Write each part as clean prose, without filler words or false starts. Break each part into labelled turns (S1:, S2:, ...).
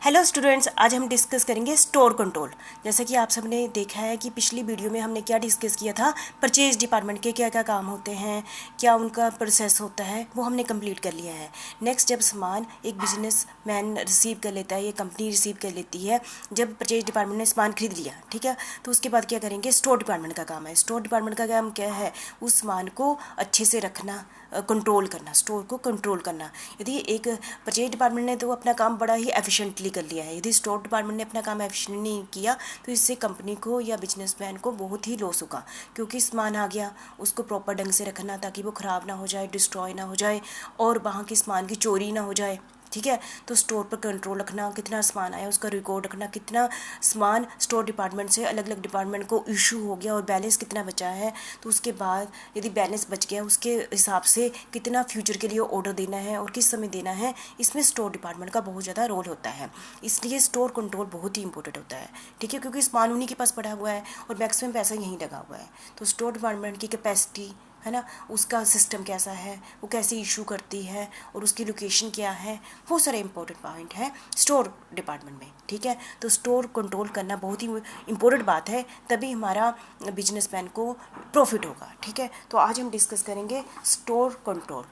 S1: Hello students, आज हम discuss करेंगे स्टोर कंट्रोल। जैसा कि आप सबने देखा है कि पिछली वीडियो में हमने क्या डिस्कस किया था, परचेज डिपार्टमेंट के क्या क्या काम होते हैं, क्या उनका प्रोसेस होता है, वो हमने कंप्लीट कर लिया है। नेक्स्ट, जब सामान एक बिजनेस मैन रिसीव कर लेता है, ये कंपनी रिसीव कर लेती है, जब परचेज डिपार्टमेंट ने सामान खरीद लिया, ठीक है, तो उसके बाद क्या करेंगे, स्टोर डिपार्टमेंट का काम है। स्टोर डिपार्टमेंट का काम क्या है, उस सामान को अच्छे से रखना, कंट्रोल करना, स्टोर को कंट्रोल करना। यदि एक परचेज डिपार्टमेंट ने तो अपना काम बड़ा ही एफिशिएंटली कर लिया है, यदि स्टोर डिपार्टमेंट ने अपना काम एफिशिएंट नहीं किया तो इससे कंपनी को या बिजनेसमैन को बहुत ही लॉस होगा, क्योंकि सामान आ गया, उसको प्रॉपर ढंग से रखना ताकि वो ख़राब ना हो जाए, डिस्ट्रॉय ना हो जाए और वहाँ के सामान की चोरी ना हो जाए। ठीक है, तो स्टोर पर कंट्रोल रखना, कितना सामान आया उसका रिकॉर्ड रखना, कितना सामान स्टोर डिपार्टमेंट से अलग अलग डिपार्टमेंट को इशू हो गया और बैलेंस कितना बचा है, तो उसके बाद यदि बैलेंस बच गया उसके हिसाब से कितना फ्यूचर के लिए ऑर्डर देना है और किस समय देना है, इसमें स्टोर डिपार्टमेंट का बहुत ज़्यादा रोल होता है। इसलिए स्टोर कंट्रोल बहुत ही इंपॉर्टेंट होता है। ठीक है, क्योंकि सामान उन्हीं के पास पड़ा हुआ है और मैक्सिमम पैसा यहीं लगा हुआ है। तो स्टोर डिपार्टमेंट की कैपेसिटी है ना, उसका सिस्टम कैसा है, वो कैसे इशू करती है और उसकी लोकेशन क्या है, वो सारे इंपॉर्टेंट पॉइंट है स्टोर डिपार्टमेंट में। ठीक है, तो स्टोर कंट्रोल करना बहुत ही इंपॉर्टेंट बात है, तभी हमारा बिजनेसमैन को प्रॉफिट होगा। ठीक है, तो आज हम डिस्कस करेंगे स्टोर कंट्रोल।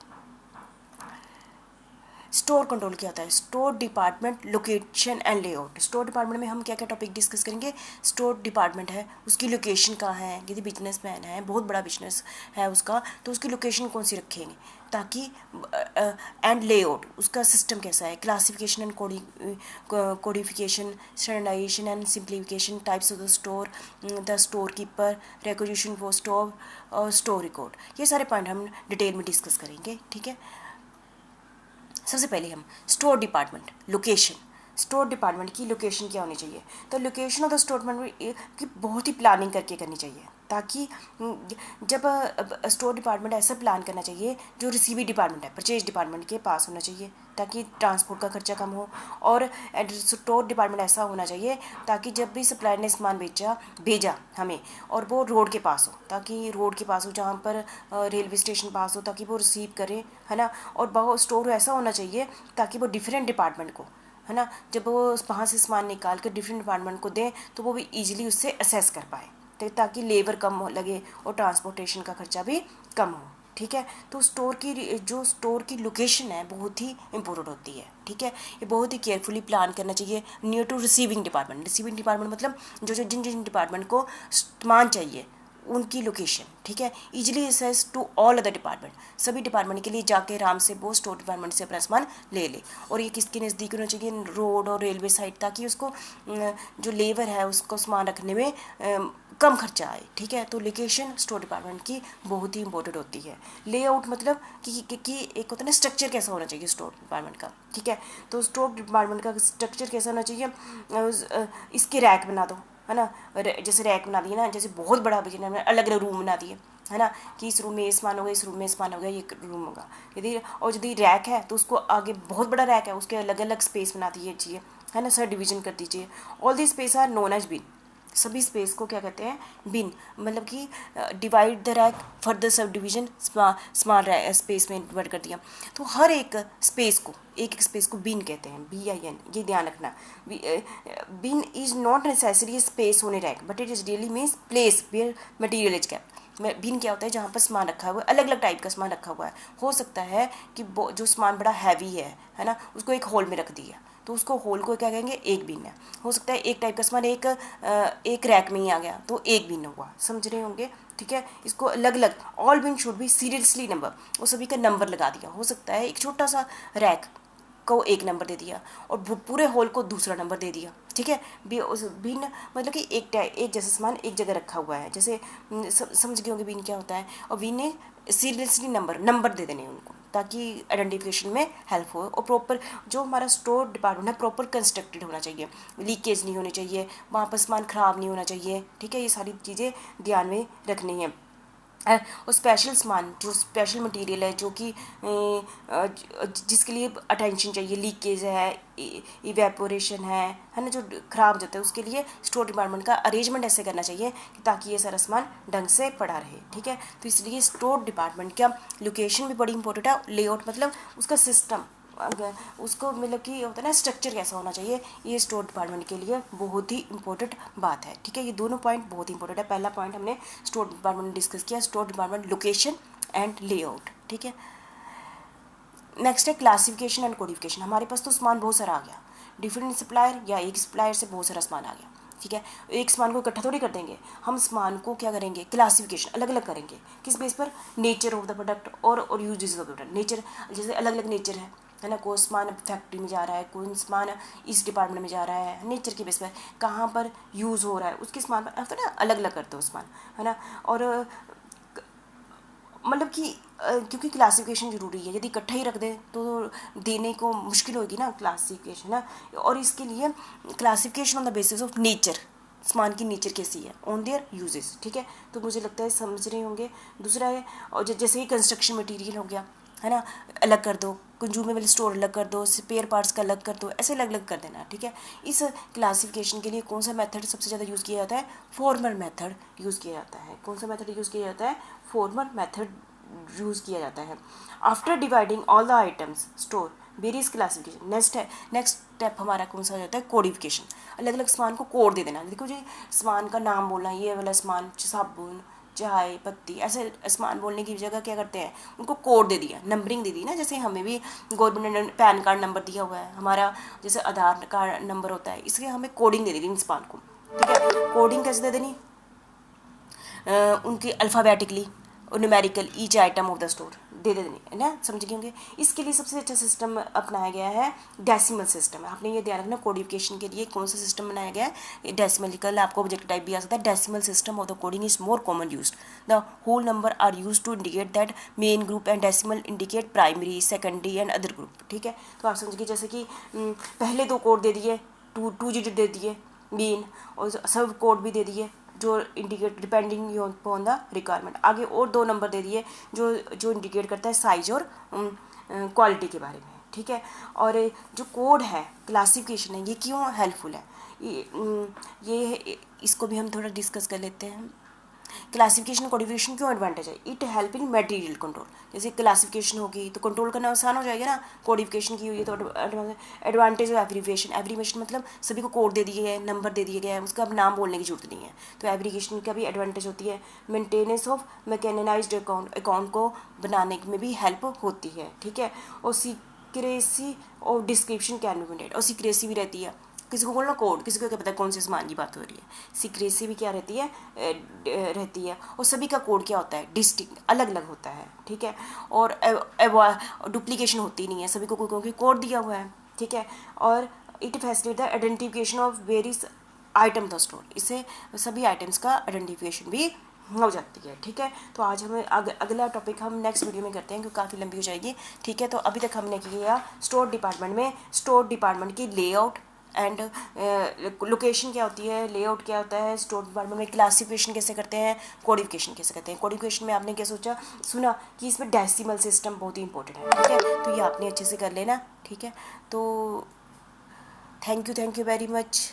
S1: स्टोर कंट्रोल क्या होता है, store department location and layout. Store department में हम क्या क्या टॉपिक डिस्कस करेंगे, स्टोर डिपार्टमेंट है, उसकी लोकेशन कहाँ है, यदि बिजनेसमैन है, बहुत बड़ा बिजनेस है उसका, तो उसकी लोकेशन कौन सी रखेंगे ताकि, एंड लेआउट, उसका सिस्टम कैसा है, classification and codification, standardization and simplification, types of the store, the store keeper, requisition for store और स्टोर रिकॉर्ड, ये सारे पॉइंट हम डिटेल में डिस्कस करेंगे। ठीक है, सबसे पहले हम store department location, store department की लोकेशन क्या होनी चाहिए, तो location of the store department की बहुत ही प्लानिंग करके करनी चाहिए, ताकि जब स्टोर डिपार्टमेंट ऐसा प्लान करना चाहिए जो रिसीविंग डिपार्टमेंट है, परचेज डिपार्टमेंट के पास होना चाहिए, ताकि ट्रांसपोर्ट का खर्चा कम हो। और स्टोर डिपार्टमेंट ऐसा होना चाहिए ताकि जब भी सप्लायर ने सामान भेजा हमें और वो रोड के पास हो, ताकि रोड के पास हो जहाँ पर रेलवे स्टेशन पास हो, ताकि वो रिसीव करें, है ना। और वो स्टोर ऐसा होना चाहिए ताकि वो डिफरेंट डिपार्टमेंट को, है ना, जब वो वहाँ से सामान निकाल कर डिफरेंट डिपार्टमेंट को दें तो वो भी ईजिली उससे असेस कर पाए, ताकि लेबर कम लगे और ट्रांसपोर्टेशन का खर्चा भी कम हो। ठीक है, तो स्टोर की लोकेशन है बहुत ही इंपॉर्टेंट होती है। ठीक है, ये बहुत ही केयरफुली प्लान करना चाहिए near to receiving department. Receiving department मतलब जिन जिन डिपार्टमेंट को सामान चाहिए उनकी लोकेशन। ठीक है, easily access to all other department, सभी डिपार्टमेंट के लिए जाके आराम से वो स्टोर डिपार्टमेंट से अपना सामान ले ले। और ये किसके नज़दीक होना चाहिए, रोड और रेलवे साइड, ताकि उसको जो लेबर है उसको सामान रखने में कम खर्चा आए। ठीक है, तो लोकेशन स्टोर डिपार्टमेंट की बहुत ही इंपॉर्टेंट होती है। लेआउट मतलब कि एक होता है ना स्ट्रक्चर कैसा होना चाहिए स्टोर डिपार्टमेंट का। ठीक है, तो स्टोर डिपार्टमेंट का स्ट्रक्चर कैसा होना चाहिए, इसके रैक बना दो, है ना, जैसे रैक बना दिए ना, जैसे बहुत बड़ा बिजनेस में अलग अलग रूम बना दिए, है ना, कि इस रूम में ये सामान होगा, इस रूम में सामान होगा, ये रूम होगा। यदि रैक है तो उसको आगे बहुत बड़ा रैक है, उसके अलग अलग स्पेस बना दीजिए, है ना, सर डिवीजन कर दीजिए। All the space are known as bin, सभी स्पेस को क्या कहते हैं, बिन, मतलब कि divide the rack further sub division, small space में डिवाइड कर दिया। तो हर एक स्पेस को, एक स्पेस को बिन कहते हैं, BIN, ये ध्यान रखना। Bin is not necessary space होने rack, but it is really means place where material is kept. Bin क्या होता है, जहाँ पर सामान रखा हुआ है, अलग अलग टाइप का सामान रखा हुआ है। हो सकता है कि जो सामान बड़ा हैवी है ना, उसको एक होल में रख दिया, तो उसको होल को क्या कहेंगे, एक बिन है। हो सकता है एक टाइप का सामान एक रैक में ही आ गया तो एक बिन हुआ, समझ रहे होंगे। ठीक है, इसको अलग अलग, all been should be seriously number, वो सभी का नंबर लगा दिया। हो सकता है एक छोटा सा रैक को एक नंबर दे दिया और पूरे होल को दूसरा नंबर दे दिया। ठीक है, उस बिन मतलब कि एक जैसा सामान एक जगह रखा हुआ है, जैसे समझ गए होंगे बिन क्या होता है। और बिन ने सीरियसली नंबर दे देने उनको, ताकि आइडेंटिफिकेशन में हेल्प हो। और प्रॉपर जो हमारा स्टोर डिपार्टमेंट है प्रॉपर कंस्ट्रक्टेड होना चाहिए, लीकेज नहीं होनी चाहिए, वहाँ पर सामान ख़राब नहीं होना चाहिए। ठीक है, ये सारी चीज़ें ध्यान में रखनी है। और स्पेशल सामान, जो स्पेशल मटेरियल है, जो कि जिसके लिए अटेंशन चाहिए, लीकेज है, इवेपोरेशन है ना, जो ख़राब हो जाता है, उसके लिए स्टोर डिपार्टमेंट का अरेंजमेंट ऐसे करना चाहिए कि ताकि ये सारा सामान ढंग से पड़ा रहे। ठीक है, तो इसलिए स्टोर डिपार्टमेंट का लोकेशन भी बड़ी इंपॉर्टेंट है। लेआउट मतलब उसका सिस्टम, उसको मतलब कि होता है ना स्ट्रक्चर कैसा होना चाहिए, ये स्टोर डिपार्टमेंट के लिए बहुत ही इंपॉर्टेंट बात है। ठीक है, ये दोनों पॉइंट बहुत इंपॉर्टेंट है। पहला पॉइंट हमने स्टोर डिपार्टमेंट डिस्कस किया, store department location and layout. ठीक है, नेक्स्ट है क्लासिफिकेशन एंड कोडिफिकेशन। हमारे पास तो सामान बहुत सारा आ गया, डिफरेंट सप्लायर या एक सप्लायर से बहुत सारा सामान आ गया। ठीक है, एक सामान को इकट्ठा थोड़ी कर देंगे, हम सामान को क्या करेंगे, क्लासिफिकेशन अलग अलग करेंगे। किस बेस पर, नेचर ऑफ द प्रोडक्ट और uses of the product. Nature जैसे अलग अलग नेचर है ना, कोई सामान फैक्ट्री में जा रहा है, कोई सामान इस डिपार्टमेंट में जा रहा है, नेचर के बेस पर कहाँ पर यूज़ हो रहा है उसके सामान पर तो ना अलग अलग करते हो सामान, है ना। और मतलब कि क्योंकि क्लासिफिकेशन ज़रूरी है, यदि इकट्ठा ही रख दें तो देने को मुश्किल होगी ना क्लासिफिकेशन ना। और इसके लिए classification on the basis of nature, सामान की नेचर कैसी है, ऑन देयर यूजेस। ठीक है, तो मुझे लगता है समझ रहे होंगे। दूसरा है, और जैसे कि कंस्ट्रक्शन मटेरियल हो गया, है ना, अलग कर दो, कंज्यूमेबल स्टोर अलग कर दो, स्पेयर पार्ट्स का अलग कर दो, ऐसे अलग अलग कर देना। ठीक है, इस क्लासिफिकेशन के लिए कौन सा मेथड सबसे ज़्यादा यूज़ किया जाता है, फॉर्मल मेथड यूज़ किया जाता है। कौन सा मेथड यूज़ किया जाता है, फॉर्मल मेथड यूज़ किया जाता है। After dividing all the items store various classification. Next step हमारा कौन सा हो जाता है, कोडिफिकेशन। अलग अलग सामान को कोड दे देना। देखो जी, सामान का नाम बोलना, ये वाला सामान साबुन, चाय पत्ती, ऐसे सामान बोलने की जगह क्या करते हैं, उनको कोड दे दिया, नंबरिंग दे दी ना। जैसे हमें भी गवर्नमेंट ने पैन कार्ड नंबर दिया हुआ है, हमारा जैसे आधार कार्ड नंबर होता है, इसलिए हमें कोडिंग दे दी इन सामान को। ठीक है, कोडिंग कैसे दे देनी, उनकी अल्फ़ाबेटिकली और numerical each item of the store दे देनी है ना, समझ गए होंगे। इसके लिए सबसे अच्छा सिस्टम अपनाया गया है डेसिमल सिस्टम। आपने ये ध्यान रखना, कोडिफिकेशन के लिए कौन सा सिस्टम बनाया गया है, डेसिमल। कल आपको ऑब्जेक्टिव टाइप भी आ सकता है, decimal system of the coding is more common used. The whole number are use to indicate that main group and decimal indicate primary secondary and other group. ठीक है, तो आप समझिए जैसे कि पहले दो कोड दे दिए, टू डिजिट दे दिए मेन, और सब कोड भी दे दिए जो indicate depending on the requirement. आगे और दो नंबर दे दिए जो इंडिकेट करता है साइज और क्वालिटी के बारे में। ठीक है, और जो कोड है, क्लासिफिकेशन है, ये क्यों हेल्पफुल है, ये इसको भी हम थोड़ा डिस्कस कर लेते हैं। क्लासिफिकेशन कोडिफिकेशन क्यों एडवांटेज है, it help in material control. जैसे क्लासिफिकेशन होगी तो कंट्रोल करना आसान हो जाएगा ना, कोडिफिकेशन की हुई है तो एडवांटेज ऑफ एब्रीविएशन। एब्रीविएशन मतलब सभी को कोड दे दिए गए, नंबर दे दिए गए हैं, उसका अब नाम बोलने की जरूरत नहीं है, तो एब्रीविएशन का भी एडवांटेज होती है। मेंटेनेंस ऑफ मैकेनाइज्ड अकाउंट को बनाने में भी हेल्प होती है। ठीक है, और सीक्रेसी और डिस्क्रिप्शन कैन बी मेंटेन, और सीक्रेसी भी रहती है। किसी को बोलना कोड, किसी को क्या पता कौन से सामान की बात हो रही है। सीक्रेसी भी क्या रहती है, रहती है। और सभी का कोड क्या होता है, डिस्टिंक्ट, अलग अलग होता है। ठीक है, और डुप्लीकेशन होती नहीं है, सभी को कोई कोड दिया हुआ है। ठीक है, और it facilitate the identification of various item the store, इससे सभी आइटम्स का आइडेंटिफिकेशन भी हो जाती है। ठीक है, तो आज हमें अगला टॉपिक हम नेक्स्ट वीडियो में करते हैं क्योंकि काफ़ी लंबी हो जाएगी। ठीक है, तो अभी तक हमने किया स्टोर डिपार्टमेंट में स्टोर डिपार्टमेंट की लेआउट एंड लोकेशन क्या होती है, लेआउट क्या होता है, स्टोर डिपार्टमेंट में क्लासिफिकेशन कैसे करते हैं, कोडिफिकेशन कैसे करते हैं। कोडिफिकेशन में आपने क्या सुना कि इसमें डेसिमल सिस्टम बहुत ही इंपॉर्टेंट है। ठीक है, तो ये आपने अच्छे से कर लेना। ठीक है, तो थैंक यू वेरी मच।